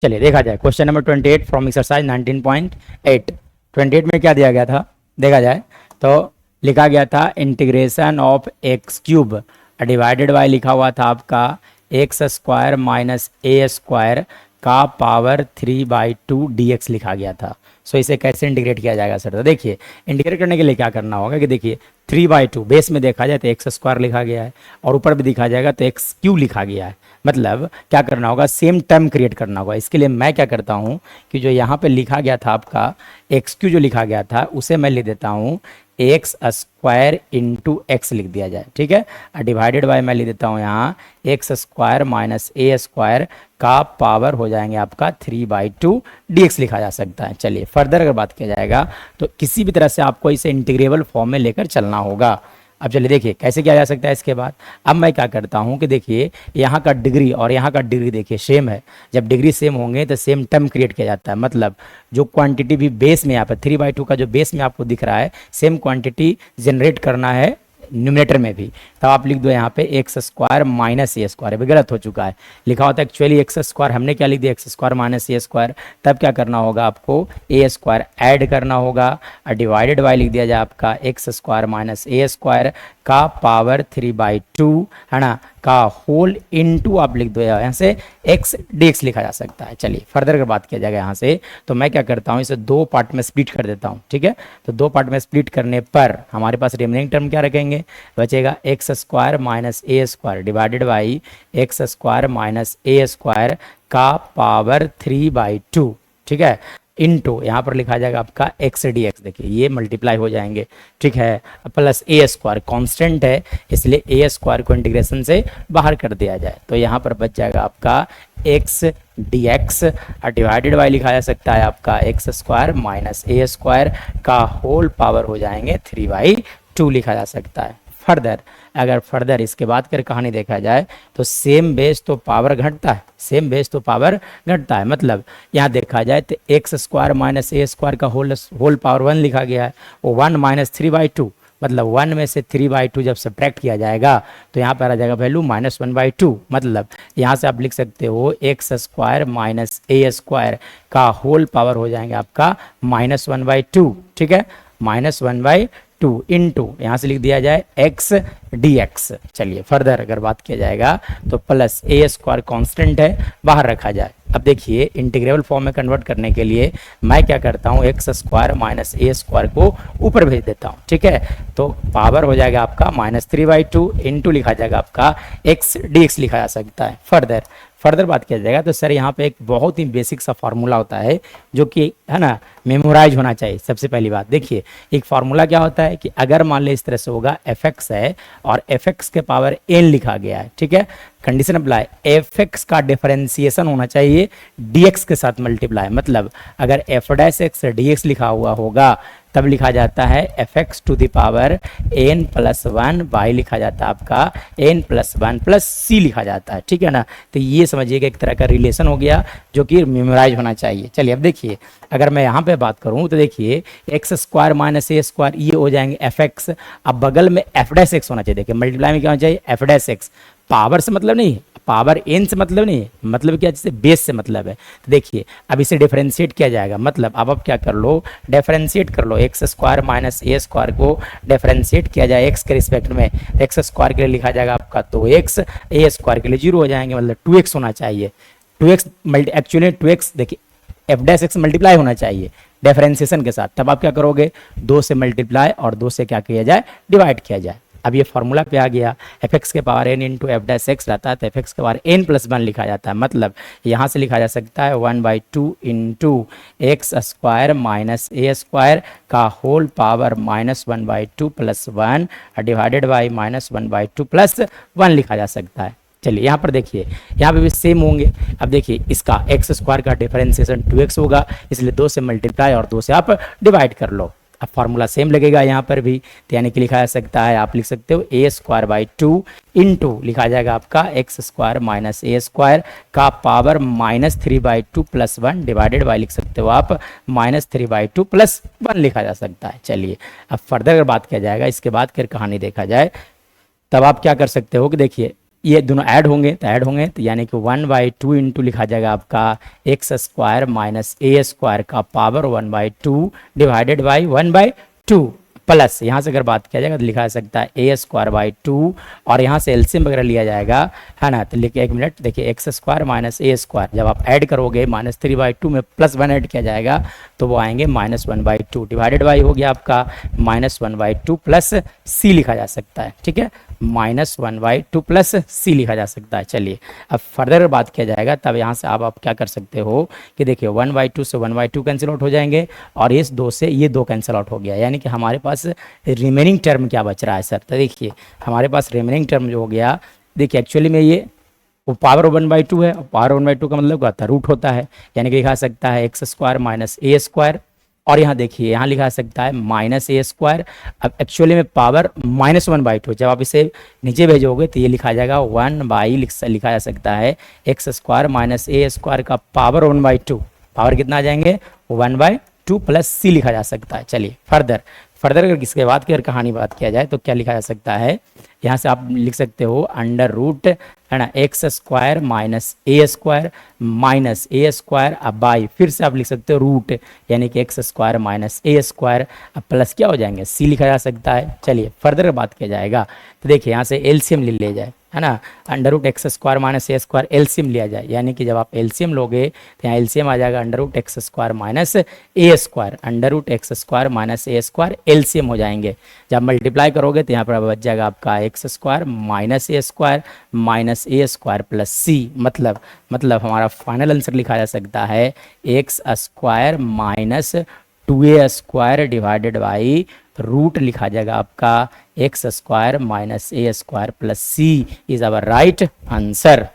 चलिए देखा जाए क्वेश्चन नंबर 28 फ्रॉम एक्सरसाइज 19.8। 28 में क्या दिया गया था देखा जाए तो लिखा गया था integration of x cube divided by लिखा हुआ था आपका एक्स स्क्वायर माइनस ए स्क्वायर का पावर 3/2 dx लिखा गया था। सो इसे कैसे इंटीग्रेट किया जाएगा सर? तो देखिए इंटीग्रेट करने के लिए क्या करना होगा कि देखिए 3/2 बेस में देखा जाए तो एक्स स्क्वायर लिखा गया है और ऊपर भी दिखा जाएगा तो एक्स क्यूब लिखा गया है। मतलब क्या करना होगा, सेम टर्म क्रिएट करना होगा। इसके लिए मैं क्या करता हूँ कि जो यहाँ पे लिखा गया था आपका एक्स क्यू जो लिखा गया था उसे मैं लिख देता हूँ एक्स स्क्वायर इंटू एक्स लिख दिया जाए, ठीक है। डिवाइडेड बाय मैं लिख देता हूँ यहाँ एक्स स्क्वायर माइनस ए स्क्वायर का पावर हो जाएंगे आपका 3/2 dx लिखा जा सकता है। चलिए फर्दर अगर बात किया जाएगा तो किसी भी तरह से आपको इसे इंटीग्रेबल फॉर्म में लेकर चलना होगा। अब चलिए देखिए कैसे किया जा सकता है इसके बाद। अब मैं क्या करता हूँ कि देखिए यहाँ का डिग्री और यहाँ का डिग्री देखिए सेम है। जब डिग्री सेम होंगे तो सेम टर्म क्रिएट किया जाता है। मतलब जो क्वांटिटी भी बेस में यहाँ पर 3/2 का जो बेस में आपको दिख रहा है सेम क्वांटिटी जनरेट करना है न्यूमरेटर में भी। तब आप लिख दो यहाँ पे एक्स स्क्वायर माइनस ए स्क्वायर, अभी गलत हो चुका है, लिखा होता है एक्चुअली एक्स स्क्वायर, हमने क्या लिख दिया एक्स स्क्वायर माइनस ए स्क्वायर। तब क्या करना होगा आपको ए स्क्वायर ऐड करना होगा और डिवाइडेड बाय लिख दिया जाए आपका एक्स स्क्वायर माइनस ए स्क्वायर का पावर 3/2 है ना का होल इनटू आप लिख दो यहाँ से एक्स dx लिखा जा सकता है। चलिए फर्दर अगर बात किया जाएगा यहाँ से तो मैं क्या करता हूँ इसे दो पार्ट में स्प्लिट कर देता हूँ, ठीक है। तो दो पार्ट में स्प्लिट करने पर हमारे पास रिमेनिंग टर्म क्या रखेंगे, बचेगा x square minus A square divided by x square minus A square का पावर 3/2, ठीक है, इनटू यहाँ पर लिखा जाएगा आपका एक्स dx। देखिए ये मल्टीप्लाई हो जाएंगे, ठीक है, प्लस ए स्क्वायर कांस्टेंट है इसलिए ए स्क्वायर को इंटीग्रेशन से बाहर कर दिया जाए तो यहाँ पर बच जाएगा आपका एक्स dx डिवाइडेड बाय लिखा जा सकता है आपका एक्स स्क्वायर माइनस ए स्क्वायर का होल पावर हो जाएंगे 3/2 लिखा जा सकता है। फर्दर अगर फर्दर इसके बाद कर कहानी देखा जाए तो सेम बेस तो पावर घटता है, सेम बेस तो पावर घटता है। मतलब यहाँ देखा जाए तो एक्स स्क्वायर माइनस ए स्क्वायर का होल पावर 1 लिखा गया है, वो 1 माइनस 3/2 मतलब 1 में से 3/2 जब सब्ट्रैक्ट किया जाएगा तो यहाँ पर आ जाएगा वैल्यू -1/2। मतलब यहाँ से आप लिख सकते हो एक्स स्क्वायर माइनस ए स्क्वायर का होल पावर हो जाएंगे आपका -1/2, ठीक है, -1/2 इंटू यहाँ से लिख दिया जाए एक्स dx। चलिए फर्दर अगर बात किया जाएगा तो प्लस ए स्क्वायर कॉन्स्टेंट है बाहर रखा जाए। अब देखिए इंटीग्रेबल फॉर्म में कन्वर्ट करने के लिए मैं क्या करता हूँ एक्स स्क्वायर माइनस ए स्क्वायर को ऊपर भेज देता हूँ, ठीक है। तो पावर हो जाएगा आपका -3/2 इंटू लिखा जाएगा आपका एक्स dx लिखा जा सकता है। फर्दर बात किया जाएगा तो सर यहाँ पे एक बहुत ही बेसिक सा फार्मूला होता है जो कि है ना मेमोराइज होना चाहिए। सबसे पहली बात देखिए एक फार्मूला क्या होता है कि अगर मान ले इस तरह से होगा fx है और fx के पावर n लिखा गया है, ठीक है, कंडीशन अप्लाई fx का डिफरेंशिएशन होना चाहिए dx के साथ मल्टीप्लाई। मतलब अगर f' dx लिखा हुआ होगा तब लिखा जाता है fx to the power n+1 by लिखा जाता है आपका n+1 प्लस c लिखा जाता है, ठीक है ना। तो ये समझिएगा एक तरह का रिलेशन हो गया जो कि मेमोराइज होना चाहिए। चलिए अब देखिए अगर मैं यहाँ पे बात करूँ तो देखिए एक्स स्क्वायर माइनस ए स्क्वायर ये हो जाएंगे fx, अब बगल में f' होना चाहिए। देखिए मल्टीप्लाई में क्या होना चाहिए f', पावर से मतलब नहीं, पावर n से मतलब नहीं, मतलब क्या जैसे बेस से मतलब है। तो देखिए अब इसे डिफरेंशिएट किया जाएगा। मतलब अब आप क्या कर लो डिफरेंशिएट कर लो एक्स स्क्वायर माइनस ए स्क्वायर को डिफरेंशिएट किया जाए एक्स के रिस्पेक्ट में। एक्स स्क्वायर के लिए लिखा जाएगा आपका 2x, ए स्क्वायर के लिए 0 हो जाएंगे, मतलब 2x होना चाहिए। 2x एक्चुअली 2x देखिए f' मल्टीप्लाई होना चाहिए डिफरेंशिएशन के साथ। तब आप क्या करोगे 2 से मल्टीप्लाई और 2 से क्या किया जाए डिवाइड किया जाए। अब ये फॉर्मूला पे आ गया fx के पावर n इंटू f' रहता है तो fx के पावर n+1 लिखा जाता है। मतलब यहाँ से लिखा जा सकता है 1/2 इंटू एक्स स्क्वायर माइनस ए स्क्वायर का whole power -1/2 plus 1 divided by -1/2 plus 1 लिखा जा सकता है। चलिए यहाँ पर देखिए यहाँ पे भी सेम होंगे। अब देखिए इसका एक्स स्क्वायर का डिफरेंशिएशन 2x होगा इसलिए 2 से मल्टीप्लाई और 2 से आप डिवाइड कर लो। अब फार्मूला सेम लगेगा यहाँ पर भी, तो यानी कि लिखा जा सकता है आप लिख सकते हो a²/2 इंटू लिखा जाएगा आपका एक्स स्क्वायर माइनस ए स्क्वायर का पावर -3/2 प्लस 1 डिवाइडेड बाय लिख सकते हो आप -3/2 प्लस 1 लिखा जा सकता है। चलिए अब फर्दर अगर बात किया जाएगा इसके बाद फिर कहानी देखा जाए तब आप क्या कर सकते हो कि देखिए ये दोनों ऐड होंगे तो यानी कि 1/2 इंटू लिखा जाएगा आपका एक्स स्क्वायर माइनस ए स्क्वायर का पावर 1/2 डिवाइडेड बाई 1/2 प्लस यहाँ से अगर बात किया जाएगा तो लिखा जा सकता है ए स्क्वायर बाई 2 और यहाँ से एलसीएम वगैरह लिया जाएगा, है ना। तो लिखिए एक मिनट, देखिए एक्स स्क्वायर माइनस ए स्क्वायर जब आप ऐड करोगे -3/2 में +1 ऐड किया जाएगा तो वो आएंगे -1/2 डिवाइडेड बाई हो गया आपका -1/2 प्लस सी लिखा जा सकता है, ठीक है, -1/2 प्लस सी लिखा जा सकता है। चलिए अब फर्दर बात किया जाएगा तब यहाँ से आप क्या कर सकते हो कि देखिए 1/2 से 1/2 कैंसिल आउट हो जाएंगे और इस 2 से ये 2 कैंसिल आउट हो गया, यानी कि हमारे पास रिमेनिंग टर्म क्या बच रहा है सर। तो देखिए हमारे पास रिमेनिंग टर्म जो हो गया, देखिए एक्चुअली में ये वो पावर 1/2 है, पावर 1/2 का मतलब क्या होता है, रूट होता है, यानी कि लिखा सकता है एक्स स्क्वायर माइनस ए स्क्वायर और यहाँ देखिए यहाँ लिखा सकता है माइनस ए स्क्वायर। अब एक्चुअली में पावर -1/2 जब आप इसे नीचे भेजोगे तो ये लिखा जाएगा 1 लिखा जा सकता है एक्स स्क्वायर माइनस ए स्क्वायर का पावर 1/2, पावर कितना आ जाएंगे 1/2 प्लस सी लिखा जा सकता है। चलिए फर्दर अगर इसके बाद की अगर कहानी बात किया जाए तो क्या लिखा जा सकता है, यहाँ से आप लिख सकते हो अंडर रूट, है ना, एक्स स्क्वायर माइनस ए स्क्वायर अब बाई फिर से आप लिख सकते हो रूट, यानी कि एक्स स्क्वायर माइनस ए स्क्वायर अब प्लस क्या हो जाएंगे सी लिखा जा सकता है। चलिए फर्दर बात किया जाएगा तो देखिए यहाँ से एलसीएम ले लिया जाए, है ना, under root X square minus ए स्क्वायर एलसीएम लिया जाए, यानी कि जब आप एलसीएम लोगे तो यहाँ एलसीएम आ जाएगा under root X square minus ए square, under root X square minus ए स्क्वायर एलसीएम हो जाएंगे। जब मल्टीप्लाई करोगे तो यहाँ पर बच जाएगा आपका एक्स स्क्वायर माइनस ए स्क्वायर प्लस सी, मतलब हमारा फाइनल आंसर लिखा जा सकता है x square minus 2a square divided by root लिखा जाएगा आपका x square minus A square plus c is our right answer.